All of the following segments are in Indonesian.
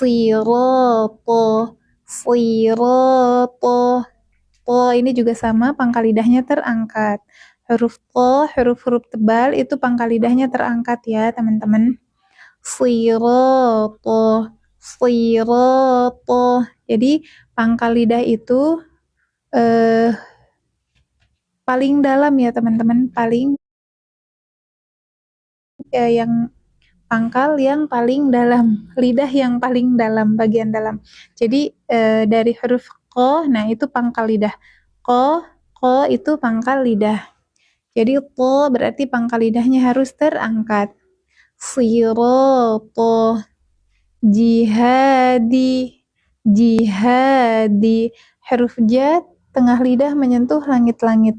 sirata, sirata. To ini juga sama, pangkal lidahnya terangkat. Huruf to, huruf-huruf tebal itu pangkal lidahnya terangkat ya teman-teman. Sirata, sirata. Jadi pangkal lidah itu paling dalam ya teman-teman, paling yang pangkal yang paling dalam, lidah yang paling dalam, bagian dalam. Jadi dari huruf ko, nah itu pangkal lidah. Ko itu pangkal lidah. Jadi to berarti pangkal lidahnya harus terangkat. Sirata, jihadi, jihadi. Huruf ja tengah lidah menyentuh langit-langit.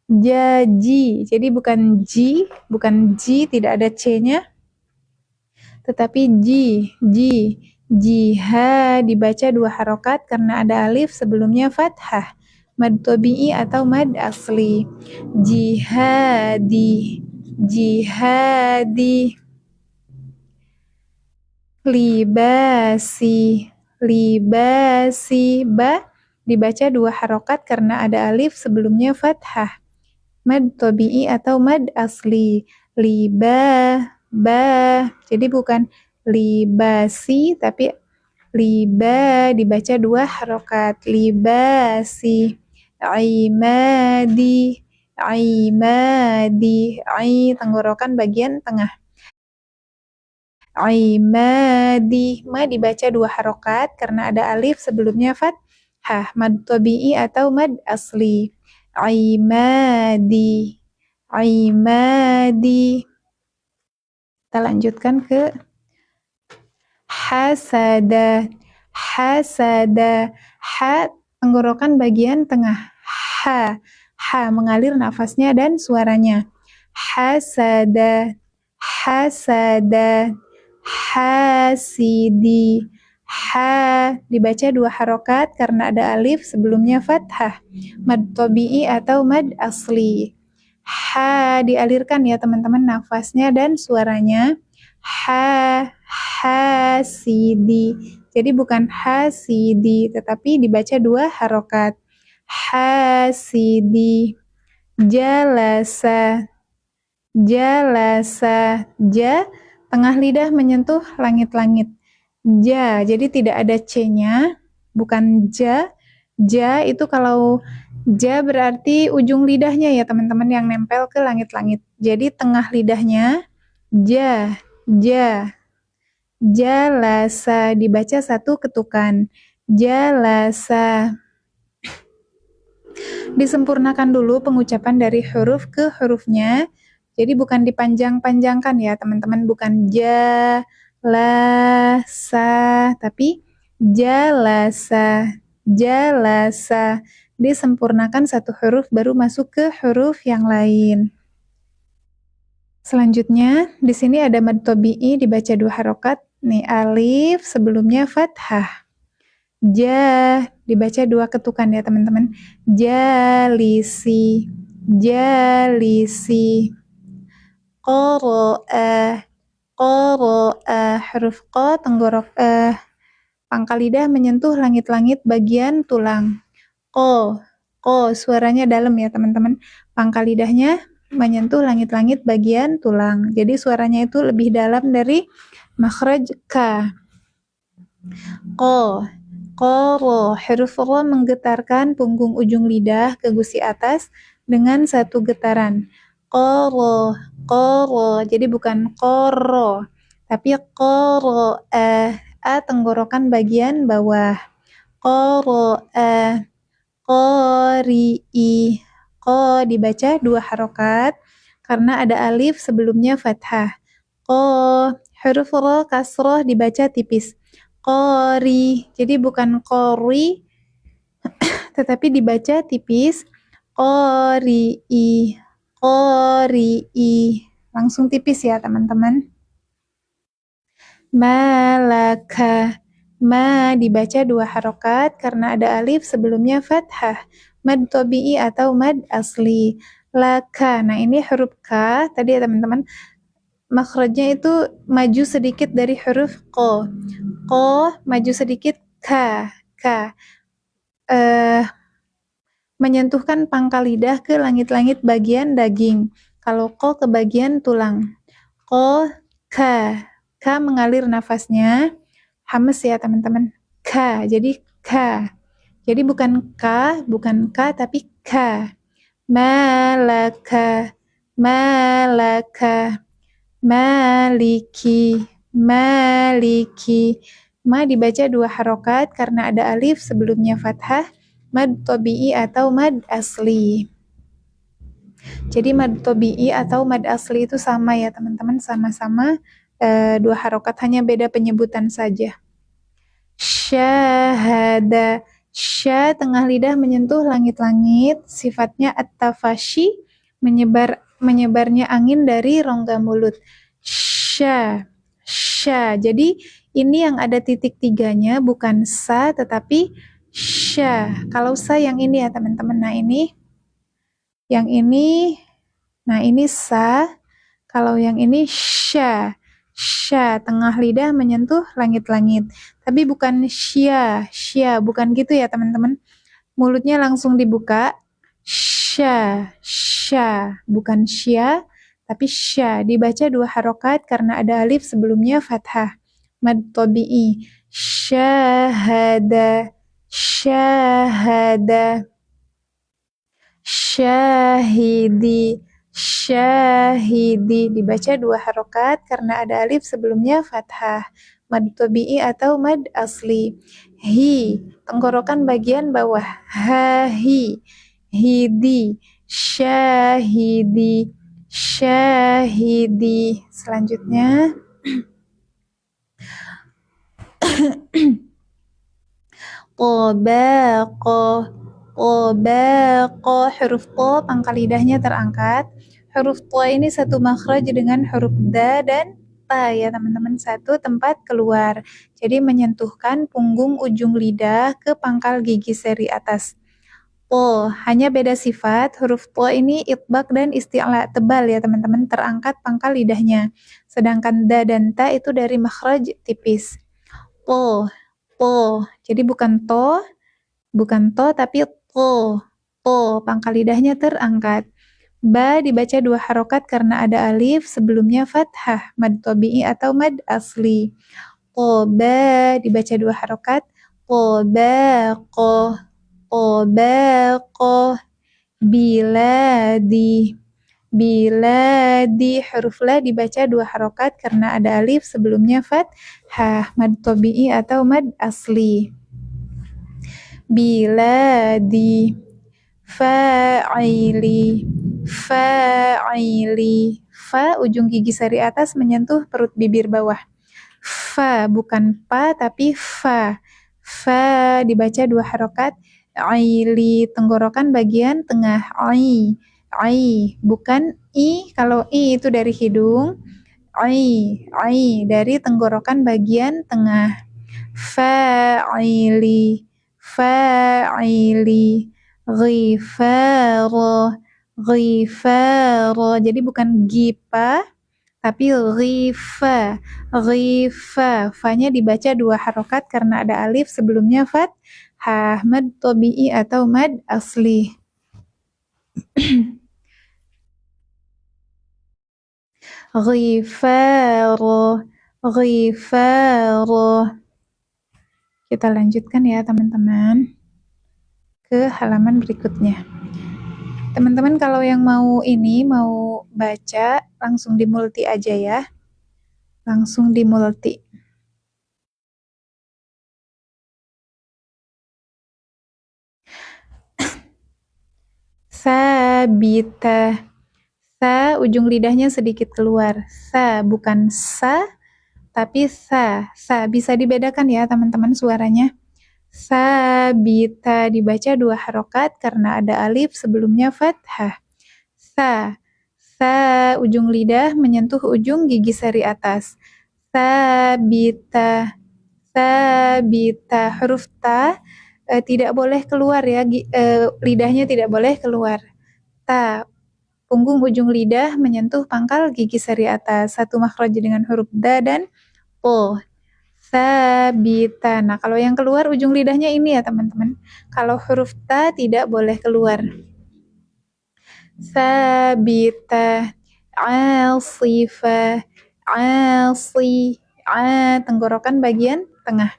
Jaji, jadi bukan ji, tidak ada c-nya, tetapi ji, jihad dibaca 2 harokat karena ada alif sebelumnya fathah, mad tabi'i atau mad asli. Jihadi, jihadi. Libasi, libasi. Ba dibaca 2 harokat karena ada alif sebelumnya fathah, mad tabi'i atau mad asli. Liba, ba. Jadi bukan libasi tapi liba dibaca 2 harokat. Libasi. Imadi, imadi. Ai tenggorokan bagian tengah. Imadi. Ma dibaca 2 harokat karena ada alif sebelumnya fathah, mad tabi'i atau mad asli. Imadi, imadi. Kita lanjutkan ke hasada, hasada. Ha tenggorokan bagian tengah. Ha mengalir nafasnya dan suaranya. Hasada, hasada. Hasidi. Ha dibaca 2 harokat karena ada alif sebelumnya fathah, mad tabi'i atau mad asli. Ha dialirkan ya teman-teman nafasnya dan suaranya. Hasidi. Jadi bukan hasidi tetapi dibaca 2 harokat. Hasidi. Jalasa, jalasa. Ja tengah lidah menyentuh langit-langit. Ja, jadi tidak ada c-nya, bukan ja. Ja itu kalau ja berarti ujung lidahnya ya teman-teman yang nempel ke langit-langit. Jadi tengah lidahnya ja, ja. Jalasa dibaca 1 ketukan. Jalasa. Disempurnakan dulu pengucapan dari huruf ke hurufnya. Jadi bukan dipanjang-panjangkan ya teman-teman, bukan ja, la, sa, tapi jalasa, jalasa. Disempurnakan 1 huruf baru masuk ke huruf yang lain. Selanjutnya, di sini ada mad tabi'i dibaca 2 harokat. Nih alif sebelumnya fathah. Ja dibaca 2 ketukan ya teman-teman. Jalisi, jalisi. Qara'a, qara'a. Huruf qa tenggorok pangkal lidah menyentuh langit-langit bagian tulang. Qa, suaranya dalam ya teman-teman. Pangkal lidahnya menyentuh langit-langit bagian tulang. Jadi suaranya itu lebih dalam dari makhraj ka. Qa, qara. Huruf qa menggetarkan punggung ujung lidah ke gusi atas dengan 1 getaran. Qara, qara. Jadi bukan qara, tapi qara'a. A tenggorokan bagian bawah. Qara'a, qari'i. Qa dibaca 2 harokat karena ada alif sebelumnya fathah. Qa. Huruf ra kasroh dibaca tipis. Qari. Jadi bukan qori tetapi dibaca tipis. Qari'i, qari'i. Langsung tipis ya teman-teman. Malaka. Ma dibaca 2 harokat karena ada alif sebelumnya fathah, mad tabi'i atau mad asli. Laka. Nah ini huruf ka tadi ya teman-teman, makhrajnya itu maju sedikit dari huruf ko. Ko maju sedikit ka. Menyentuhkan pangkal lidah ke langit-langit bagian daging. Kalau ko ke bagian tulang. Ko, ka. Ka mengalir nafasnya. Hames ya teman-teman. Ka, jadi ka. Jadi bukan ka, tapi ka. Malaka, malaka, maliki, maliki. Ma dibaca 2 harokat karena ada alif sebelumnya fathah, mad tabi'i atau mad asli. Jadi mad tabi'i atau mad asli itu sama ya teman-teman, sama-sama 2 harokat, hanya beda penyebutan saja. Syahada, sya tengah lidah menyentuh langit-langit, sifatnya at-tafashi, menyebarnya angin dari rongga mulut. Sya. Jadi ini yang ada titik 3-nya bukan sa tetapi sya. Kalau sa yang ini ya teman-teman. Nah ini sa. Kalau yang ini sya. Tengah lidah menyentuh langit-langit. Tapi bukan syia, bukan gitu ya teman-teman. Mulutnya langsung dibuka. Sya, bukan syia, tapi sya. Dibaca 2 harokat karena ada alif sebelumnya fathah. Mad tabi'i. Syahada, syahidi, dibaca 2 harokat karena ada alif sebelumnya fathah. Mad tabi'i atau mad asli. Hi, tenggorokan bagian bawah. Hahi, hidi, syahidi. Selanjutnya Qobaqo, huruf ko pangkal lidahnya terangkat. Huruf to ini satu makhraj dengan huruf da dan ta ya teman-teman, satu tempat keluar. Jadi menyentuhkan punggung ujung lidah ke pangkal gigi seri atas. To, hanya beda sifat. Huruf to ini itbaq dan isti'la, tebal ya teman-teman, terangkat pangkal lidahnya. Sedangkan da dan ta itu dari makhraj tipis. To, jadi bukan to tapi to, pangkal lidahnya terangkat. Ba dibaca 2 harokat karena ada alif sebelumnya fathah, mad tabi'i atau mad asli. Ba dibaca 2 harokat. Qobaqo, biladi, huruf la dibaca 2 harokat karena ada alif sebelumnya fathah, mad tabi'i atau mad asli. Biladi, fa'ili, fa ujung gigi sari atas menyentuh perut bibir bawah. Fa bukan pa tapi fa dibaca 2 harokat. Aili, tenggorokan bagian tengah. Ai bukan i, kalau i itu dari hidung. Ai dari tenggorokan bagian tengah. Fa'ili, ghifaro, jadi bukan gipa tapi ghifa, fa-nya dibaca 2 harokat karena ada alif sebelumnya fathah, mad tabi'i atau mad asli. Ghifaro. Kita lanjutkan ya teman-teman ke halaman berikutnya. Teman-teman kalau yang mau baca langsung di multi aja ya. Langsung di multi. Sabita. Sa ujung lidahnya sedikit keluar. Sa bukan sa tapi sa. Bisa dibedakan ya teman-teman suaranya. Sabita dibaca 2 harokat karena ada alif sebelumnya fathah. Sa ujung lidah menyentuh ujung gigi seri atas. Sabita, huruf ta tidak boleh keluar ya, lidahnya tidak boleh keluar. Ta, punggung ujung lidah menyentuh pangkal gigi seri atas. Satu makhraj dengan huruf da dan po. Sabita. Nah, kalau yang keluar ujung lidahnya ini ya teman-teman. Kalau huruf ta tidak boleh keluar. Sabita. Asifah. Asi. Tenggorokan bagian tengah.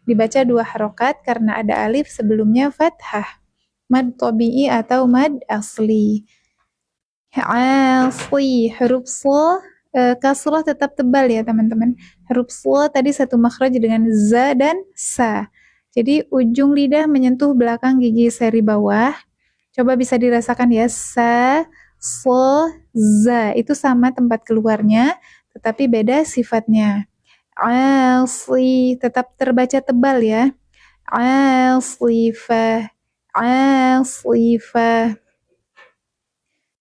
Dibaca 2 harokat karena ada alif sebelumnya fathah. Mad tabi'i atau mad asli. Asli. Huruf so kasrah tetap tebal ya teman-teman. Huruf so tadi satu makhraj dengan za dan sa. Jadi ujung lidah menyentuh belakang gigi seri bawah. Coba bisa dirasakan ya, sa, so, za. Itu sama tempat keluarnya, tetapi beda sifatnya. Asli, tetap terbaca tebal ya. Aslifah, aslifah.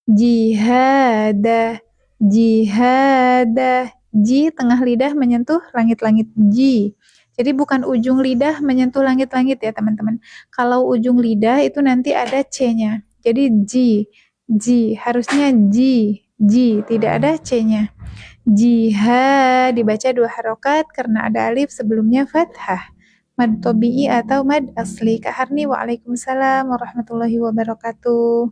Jihadah, jihadah. Ji tengah lidah menyentuh langit-langit ji. Jadi bukan ujung lidah menyentuh langit-langit ya teman-teman. Kalau ujung lidah itu nanti ada C-nya. Jadi ji, ji. Harusnya ji, ji. Tidak ada C-nya. Jihad dibaca 2 harokat karena ada alif sebelumnya fathah. Mad tabi'i atau mad asli. Kak Harni, waalaikumsalam warahmatullahi wabarakatuh.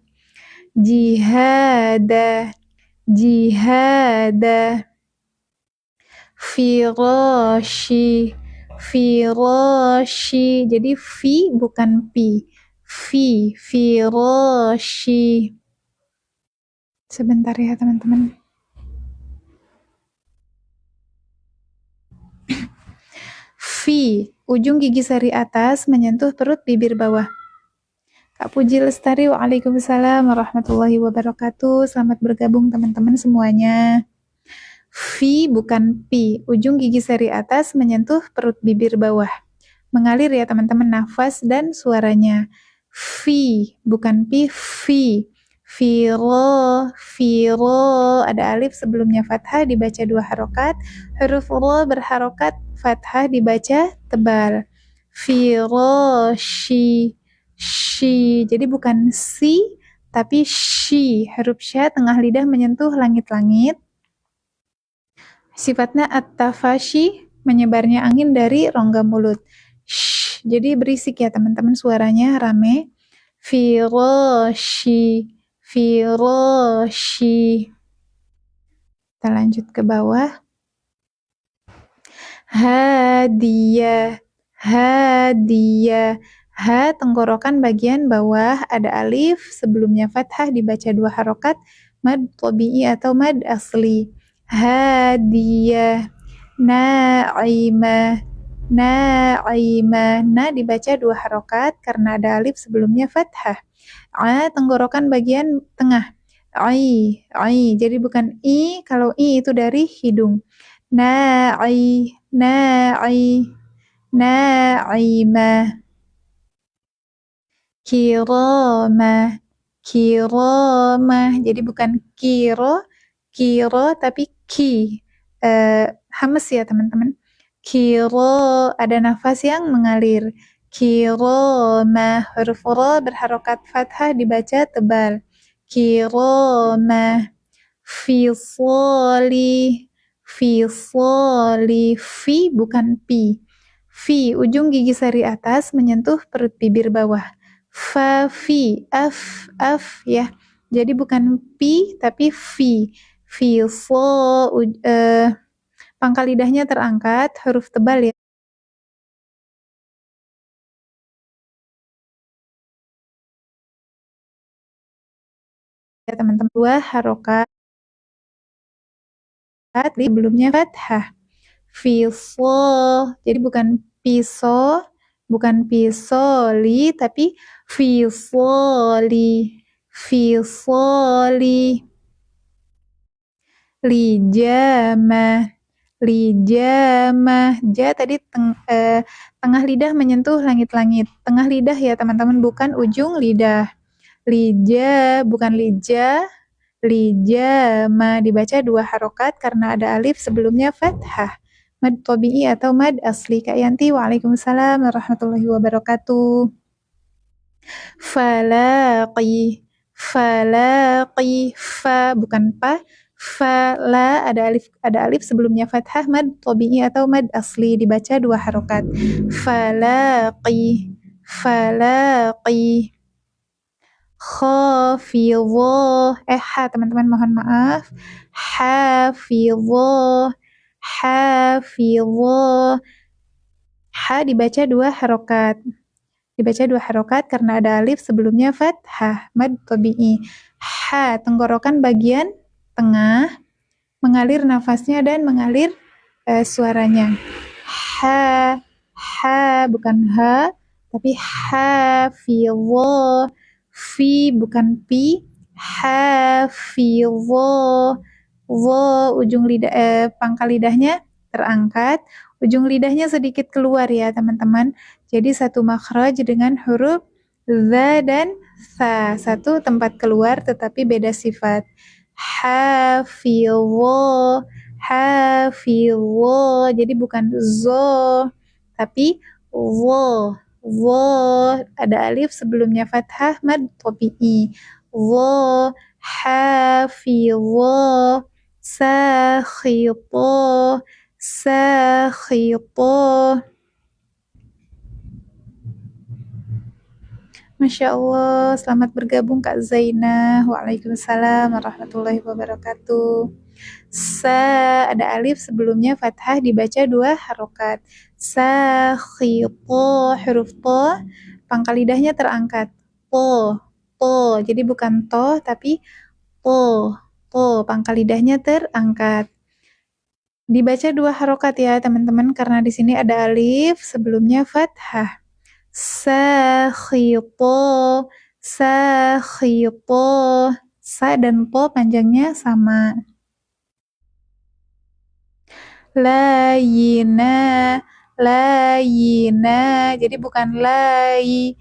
Jihada, jihada. Firashi, firashi. Jadi fi bukan pi. Fi, firashi. Sebentar ya teman-teman. Fi, ujung gigi seri atas menyentuh perut bibir bawah. Kak Puji Lestari, waalaikumsalam warahmatullahi wabarakatuh. Selamat bergabung teman-teman semuanya. Fi bukan pi, ujung gigi seri atas menyentuh perut bibir bawah. Mengalir ya teman-teman nafas dan suaranya. Fi bukan pi, fi. Firo, firo, ada alif sebelumnya fathah dibaca 2 harokat, huruf ro berharokat fathah dibaca tebal. Firo, shi, shi, jadi bukan si, tapi shi, huruf sya tengah lidah menyentuh langit-langit. Sifatnya at-tafashi, menyebarnya angin dari rongga mulut. Shh, jadi berisik ya teman-teman, suaranya rame. Firashi, firashi. Kita lanjut ke bawah. Hadiyah, hadiyah. Ha tenggorokan bagian bawah ada alif sebelumnya fathah dibaca 2 harokat mad tabi'i atau mad asli. Hadiyah, na'imah, na'imah. Na dibaca 2 harokat karena ada alif sebelumnya fathah. A tenggorokan bagian tengah. Ai, ai. Jadi bukan i, kalau i itu dari hidung. Na'i, na'i, na'imah. Kiromah, kiromah. Jadi bukan kiro, kiro tapi ki. Hames ya teman-teman. Kiro, ada nafas yang mengalir. Kiromah, huruf ro berharokat fathah dibaca tebal. Kiromah. Fisoli, fisoli. Fi bukan pi. Fi, ujung gigi seri atas menyentuh perut bibir bawah. Fa, fi, af, ya. Jadi bukan pi, tapi fi. Fisol, pangkal lidahnya terangkat, huruf tebal ya. Ya teman-teman, 2 harokat sebelumnya fathah. Fisol, jadi bukan piso, bukan pisoli, tapi fisoli, fisoli. Lijamah, lijamah. Ja tadi tengah lidah menyentuh langit-langit. Tengah lidah ya teman-teman, bukan ujung lidah. Lija, bukan lija. Lijamah dibaca 2 harokat karena ada alif sebelumnya fathah. Mad tabi'i atau mad asli. Kak Yanti, waalaikumsalam warahmatullahi wabarakatuh. Falaqi, falaqi, fa bukan pa, fala ada alif sebelumnya fathah, mad tabi'i atau mad asli, dibaca 2 harokat. Falaqi, falaqi. Khafidhah, ha teman-teman, mohon maaf, hafidhah, hafidhah. Ha dibaca 2 harokat. Dibaca 2 harokat karena ada alif sebelumnya fathah, mad tabi'i. Ha, tenggorokan bagian tengah, mengalir nafasnya dan mengalir suaranya. Ha, bukan ha, tapi hafidhah. Fi bukan pi, hafidhah. Ujung lidah, pangkal lidahnya terangkat, ujung lidahnya sedikit keluar ya teman-teman. Jadi satu makhraj dengan huruf za dan sa, satu tempat keluar tetapi beda sifat. Hafidhah, hafidhah. Jadi bukan zo, tapi wo. Ada alif sebelumnya fathah, mad tabi'i. Wo, hafidhah, sakhitah, sakhitah. Masya Allah, selamat bergabung Kak Zainah. Waalaikumsalam warahmatullahi wabarakatuh. Sa, ada alif sebelumnya fathah, dibaca 2 harokat. Sakhitah, huruf to, pangkal lidahnya terangkat. To, jadi bukan to, tapi to, pangkal lidahnya terangkat. Dibaca 2 harokat ya teman-teman, karena di sini ada alif sebelumnya fathah. Sakhitah, sakhitah. Sa dan to panjangnya sama. Layina, layina. Jadi bukan lai,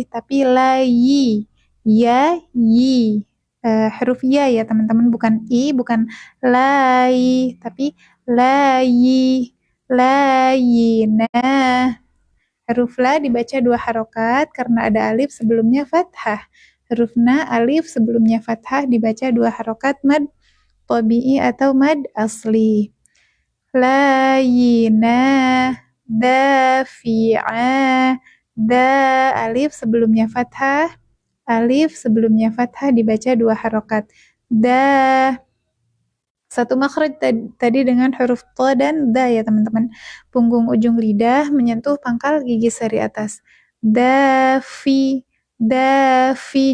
tapi layi. Ya, yi. Huruf ya ya teman-teman, bukan i, bukan lai, tapi layi, layina. Huruf la dibaca 2 harokat karena ada alif sebelumnya fathah. Huruf na, alif sebelumnya fathah, dibaca 2 harokat mad tabi'i atau mad asli. Layina, dafi'a, da, alif sebelumnya fathah, dibaca 2 harokat. Da, satu makhraj tadi dengan huruf to dan da ya teman-teman. Punggung ujung lidah menyentuh pangkal gigi seri atas. Dafi,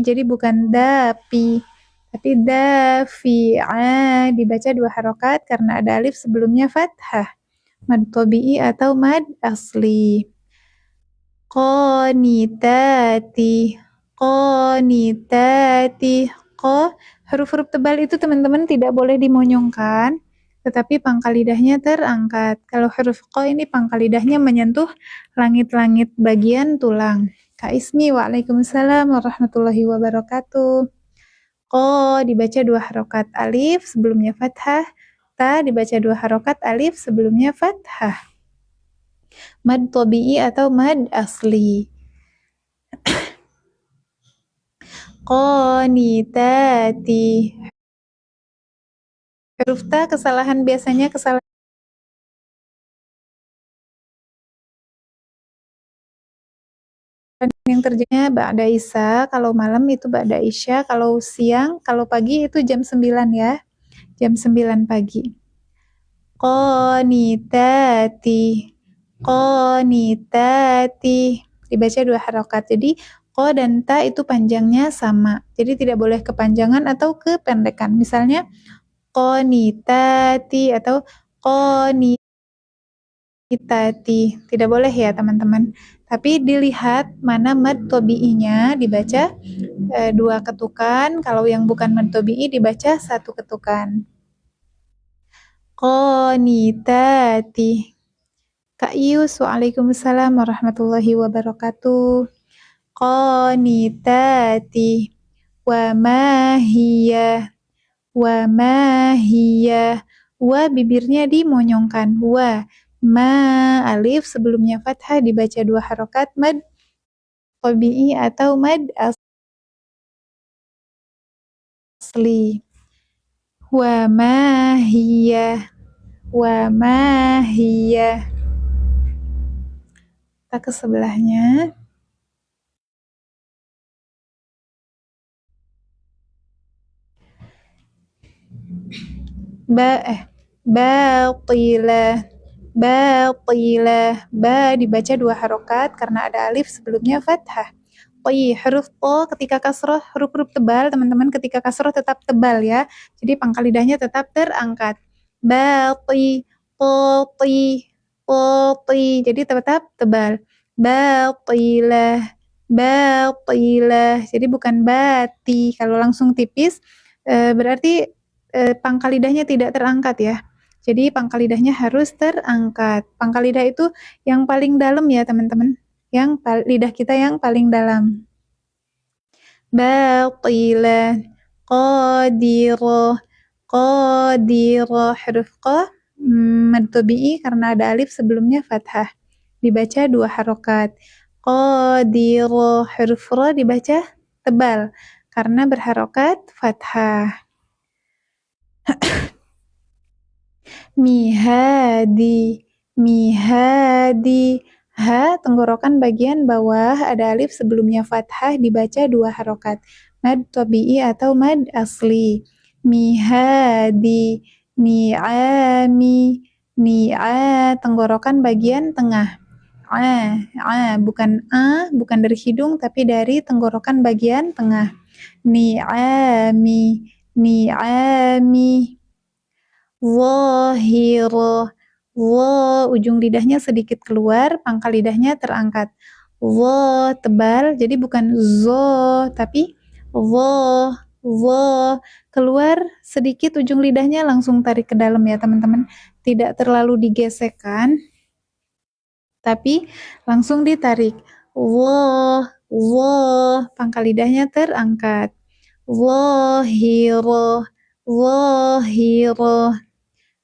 jadi bukan dapi, tapi dafi'a, dibaca 2 harokat karena ada alif sebelumnya fathah, mad tabi'i atau mad asli. Qanitati, huruf-huruf tebal itu teman-teman tidak boleh dimonyongkan, tetapi pangkal lidahnya terangkat. Kalau huruf q ini pangkal lidahnya menyentuh langit-langit bagian tulang. Kak Ismi, waalaikumsalam warahmatullahi wabarakatuh. Q dibaca 2 harokat, alif sebelumnya fathah, ta dibaca 2 harokat, alif sebelumnya fathah. Mad tabi'i atau mad asli. Qanitati. Huruf ta biasanya kesalahan yang terjadinya ba'da isya, kalau malam itu ba'da isya, kalau siang, kalau pagi itu jam 9 ya. Jam 9 pagi. Qanitati, dibaca 2 harokat. Jadi ko dan ta itu panjangnya sama. Jadi tidak boleh kepanjangan atau kependekan. Misalnya qanitati atau qanitati. Tidak boleh ya teman-teman. Tapi dilihat mana mad tabi'inya, dibaca 2 ketukan. Kalau yang bukan mad tabi'i dibaca 1 ketukan. Qanitati. Kak Yus, waalaikumsalam warahmatullahi wabarakatuh. Qanitati. Wa mahiyah, wa bibirnya dimonyongkan. Wa, ma, alif sebelumnya fathah, dibaca 2 harokat mad tabi'i atau mad asli. asli. Wa ma hiya. Wa ma hiya. Kita ke sebelahnya. Batilah. Batilah. Ba dibaca 2 harokat karena ada alif sebelumnya fathah. Huruf to ketika kasroh, huruf-huruf tebal, teman-teman, ketika kasroh tetap tebal ya. Jadi pangkal lidahnya tetap terangkat. Bati, poti, poti. Jadi tetap tebal. Batilah, batilah. Jadi bukan bati. Kalau langsung tipis, berarti pangkal lidahnya tidak terangkat ya. Jadi pangkal lidahnya harus terangkat. Pangkal lidah itu yang paling dalam ya teman-teman. Yang lidah kita yang paling dalam. Batilah, qadirah, qadirah. Huruf qa mad tabi'i karena ada alif sebelumnya fathah. Dibaca 2 harokat. Qadirah. Huruf ra dibaca tebal karena berharokat fathah. Mihadi, mihadi. Ha, tenggorokan bagian bawah, ada alif sebelumnya fathah, dibaca 2 harokat. Mad tabi'i atau mad asli. Mihadi, ni'ami, ni'a, tenggorokan bagian tengah. Bukan bukan dari hidung, tapi dari tenggorokan bagian tengah. Ni'ami, ni'ami. Zahira, ujung lidahnya sedikit keluar, pangkal lidahnya terangkat. Tebal, jadi bukan zo, tapi keluar sedikit ujung lidahnya langsung tarik ke dalam ya teman-teman. Tidak terlalu digesekkan, tapi langsung ditarik. Pangkal lidahnya terangkat. Zahira,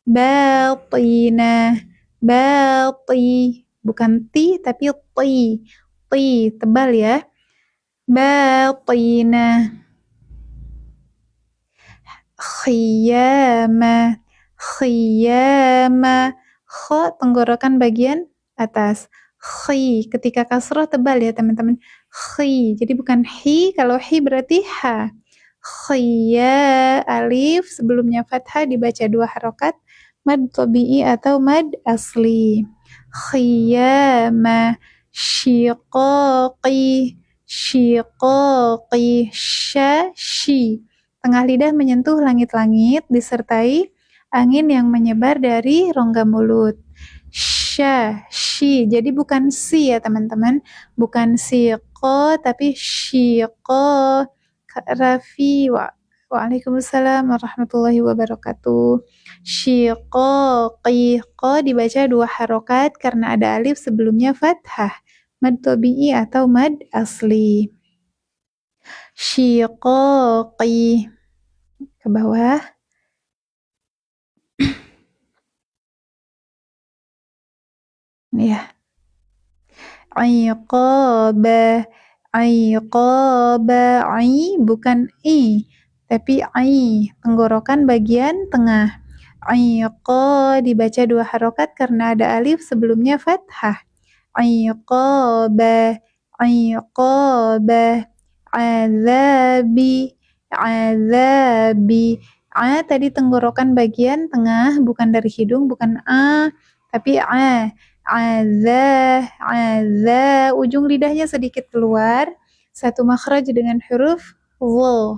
batina, bati, bukan ti tapi ti, tebal ya. Batina, khiyama, khiyama. Kho tenggorokan bagian atas. Khi, ketika kasroh tebal ya teman-teman. Khi, jadi bukan hi, kalau hi berarti ha. Khiya, alif sebelumnya fathah dibaca 2 harokat, mad tabi'i atau mad asli. Khiyama, syiqaqi, syiqaqi, shi. Tengah lidah menyentuh langit-langit disertai angin yang menyebar dari rongga mulut. Shi. Jadi bukan si ya teman-teman, bukan siqo tapi syiqo. Raffi, waalaikumsalam warahmatullahi wabarakatuh. Syiqaqi, qa dibaca 2 harokat karena ada alif sebelumnya fathah, mad tabi'i atau mad asli. Syiqaqi, ke bawah. Ya. Iqaba, iqaba, bukan i, tapi tenggorokan bagian tengah. Iqa dibaca 2 harokat karena ada alif sebelumnya fathah. Iqaba, iqaba, azabi, azabi. Tadi tenggorokan bagian tengah, bukan dari hidung, bukan tapi ujung lidahnya sedikit keluar, satu makhraj dengan huruf wo.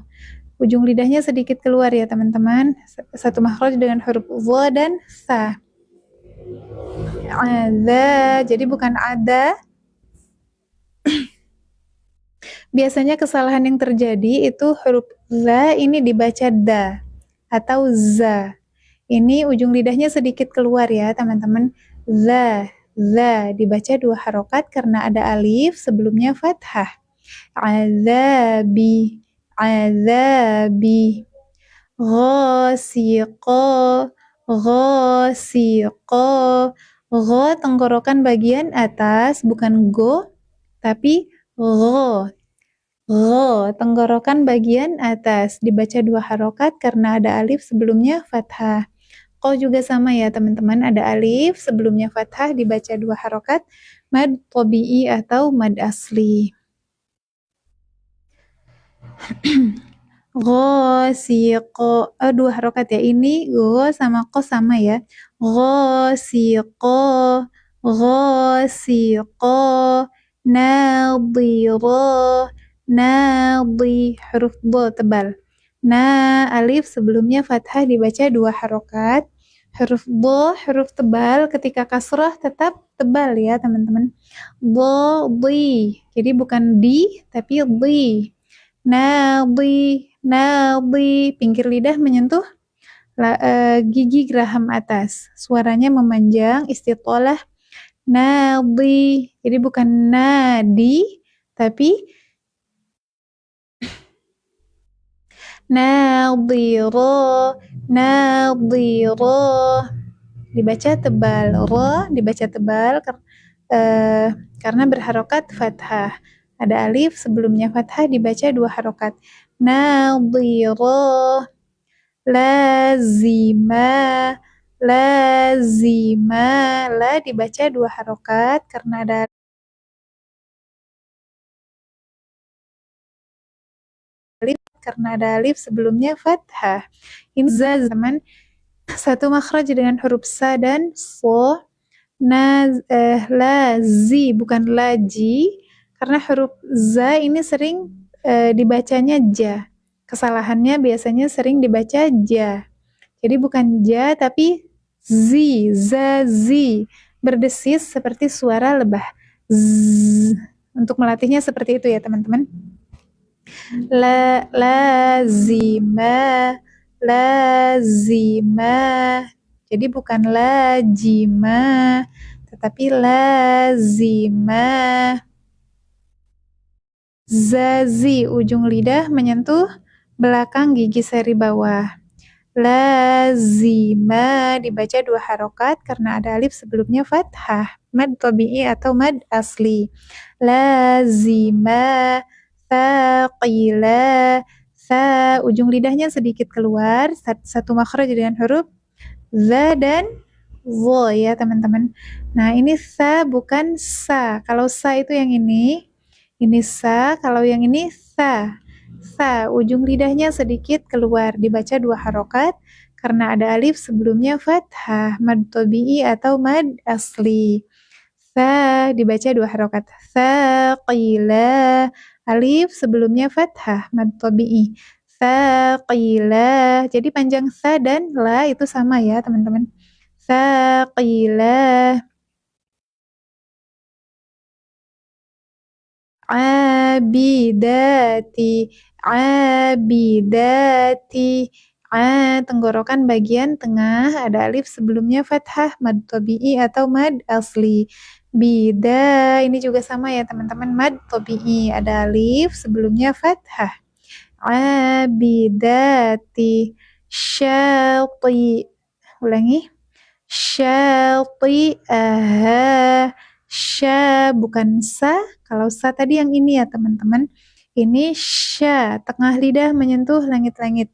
Ujung lidahnya sedikit keluar ya teman-teman, satu makhraj dengan huruf wo dan sa. Jadi bukan ada. Biasanya kesalahan yang terjadi itu huruf za ini dibaca da atau za. Ini ujung lidahnya sedikit keluar ya teman-teman. Za dibaca 2 harokat karena ada alif sebelumnya fathah. Azabi, ghasiqa, gho tenggorokan bagian atas, bukan go tapi gho. Gho, tenggorokan bagian atas, dibaca 2 harokat karena ada alif sebelumnya fathah. Ko juga sama ya teman-teman, ada alif sebelumnya fathah dibaca 2 harokat, mad tabi'i atau mad asli. Ghosiqo, 2 harokat ya, ini go sama ko sama ya. Ghosiqo, ghosiqo, nadhiro, nadhi, huruf bo tebal. Alif sebelumnya fathah dibaca 2 harokat. Huruf bo, huruf tebal, ketika kasrah tetap tebal ya teman-teman. Di, jadi bukan di, tapi di. Nadi, pinggir lidah menyentuh gigi geraham atas. Suaranya memanjang, istitolah nadi. Jadi bukan nadi, tapi nadhiro, nadhiro. Dibaca tebal, dibaca tebal karena berharokat fathah. Ada alif sebelumnya fathah dibaca 2 harokat. Nadhiro, lazima, lazima, la dibaca 2 harokat karena ada alif sebelumnya fathah. Ini zaman satu makhraj dengan huruf sa dan so. Lazi bukan laji, karena huruf za ini sering dibacanya ja. Kesalahannya biasanya sering dibaca ja. Jadi bukan ja tapi zi, zazi. Berdesis seperti suara lebah. Z. Untuk melatihnya seperti itu ya teman-teman. Lazima, lazima. Jadi bukan lajima, tetapi lazima. Zazi, ujung lidah menyentuh belakang gigi seri bawah. Lazima dibaca 2 harokat karena ada alif sebelumnya fathah. Mad tabi'i atau mad asli. Lazima, thaqila, ujung lidahnya sedikit keluar, satu makhraj dengan huruf za dan zo ya teman-teman. Nah ini sa bukan sa. Kalau sa itu yang ini sa. Kalau yang ini sa. Sa, ujung lidahnya sedikit keluar, dibaca 2 harokat karena ada alif sebelumnya fathah, mad tabi'i atau mad asli. Sa dibaca 2 harokat. Thaqila, alif sebelumnya fathah, mad tabi'i. Thaqila, jadi panjang sa dan la itu sama ya teman-teman. Thaqila. Abidati, abidati. Tenggorokan bagian tengah ada alif sebelumnya fathah, mad tabi'i atau mad asli. Bida, ini juga sama ya teman-teman, mad tabi'i, ada alif sebelumnya fathah. Abidati, syati. Ulangi. Syati'aha. Sya bukan sa. Kalau sa tadi yang ini ya teman-teman. Ini sya, tengah lidah menyentuh langit-langit.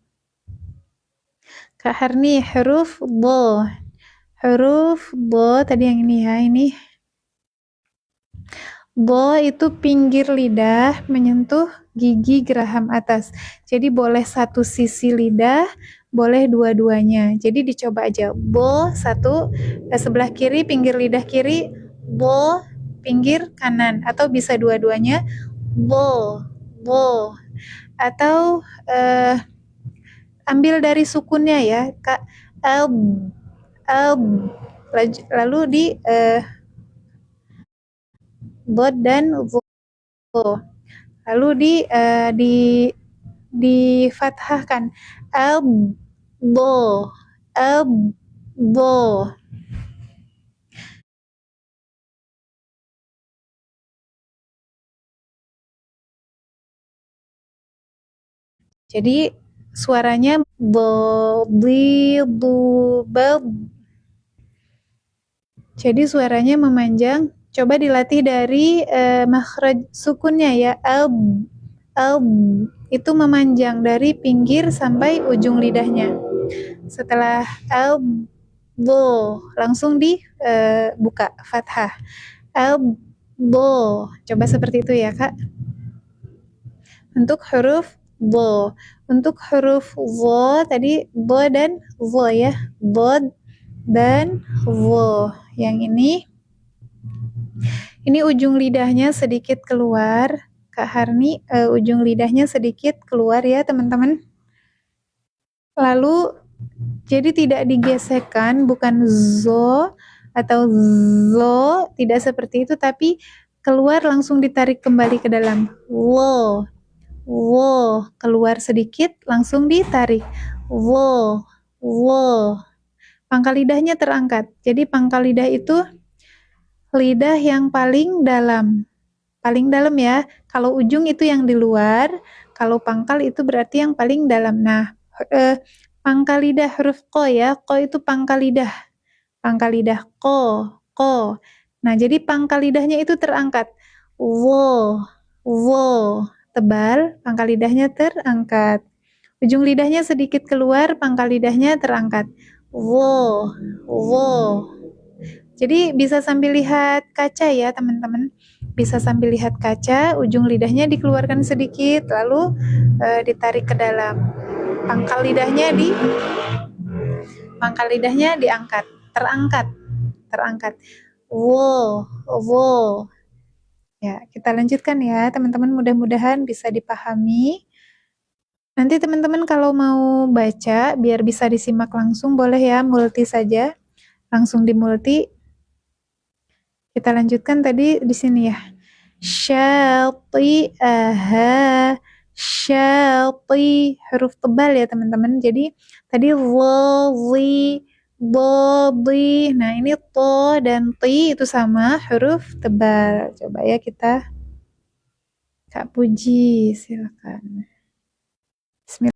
Kak Harni, huruf bo. Huruf bo tadi yang ini ya, ini. Bo itu pinggir lidah menyentuh gigi geraham atas. Jadi boleh satu sisi lidah, boleh dua-duanya. Jadi dicoba aja. Bo satu, sebelah kiri, pinggir lidah kiri. Bo, pinggir kanan. Atau bisa dua-duanya. Bo, bo. Atau ambil dari sukunnya ya, Kak. Lalu di bod dan vo. Lalu difathahkan. Bo. Jadi suaranya bo, bi, bu, bab. Jadi suaranya memanjang. Coba dilatih dari makhraj sukunnya ya. Ab itu memanjang dari pinggir sampai ujung lidahnya. Setelah langsung dibuka fathah. Coba seperti itu ya, Kak. Untuk huruf bo. Untuk huruf wo tadi bo dan wo ya. Bod dan wo. Yang ini ujung lidahnya sedikit keluar. Kak Harni, ujung lidahnya sedikit keluar ya, teman-teman. Lalu jadi tidak digesekkan, bukan zo atau zo, tidak seperti itu, tapi keluar langsung ditarik kembali ke dalam. Wo, keluar sedikit, langsung ditarik. Wo. Pangkal lidahnya terangkat. Jadi pangkal lidah itu lidah yang paling dalam. Paling dalam ya. Kalau ujung itu yang di luar, kalau pangkal itu berarti yang paling dalam. Nah, pangkal lidah huruf ko ya. Ko itu pangkal lidah. Pangkal lidah ko. Nah, jadi pangkal lidahnya itu terangkat. Wo. Tebal, pangkal lidahnya terangkat. Ujung lidahnya sedikit keluar, pangkal lidahnya terangkat. Wo. Jadi bisa sambil lihat kaca ya, teman-teman. Bisa sambil lihat kaca, ujung lidahnya dikeluarkan sedikit, lalu ditarik ke dalam. Pangkal lidahnya diangkat, terangkat. Wo. Ya, kita lanjutkan ya, teman-teman. Mudah-mudahan bisa dipahami. Nanti teman-teman kalau mau baca, biar bisa disimak langsung, boleh ya, multi saja. Langsung dimulti. Kita lanjutkan tadi di sini ya. Syati'aha. Syati, huruf tebal ya teman-teman. Jadi tadi li, bodi. Nah, ini to dan ti itu sama huruf tebal. Coba ya kita. Kak Puji, silakan. Bismillah.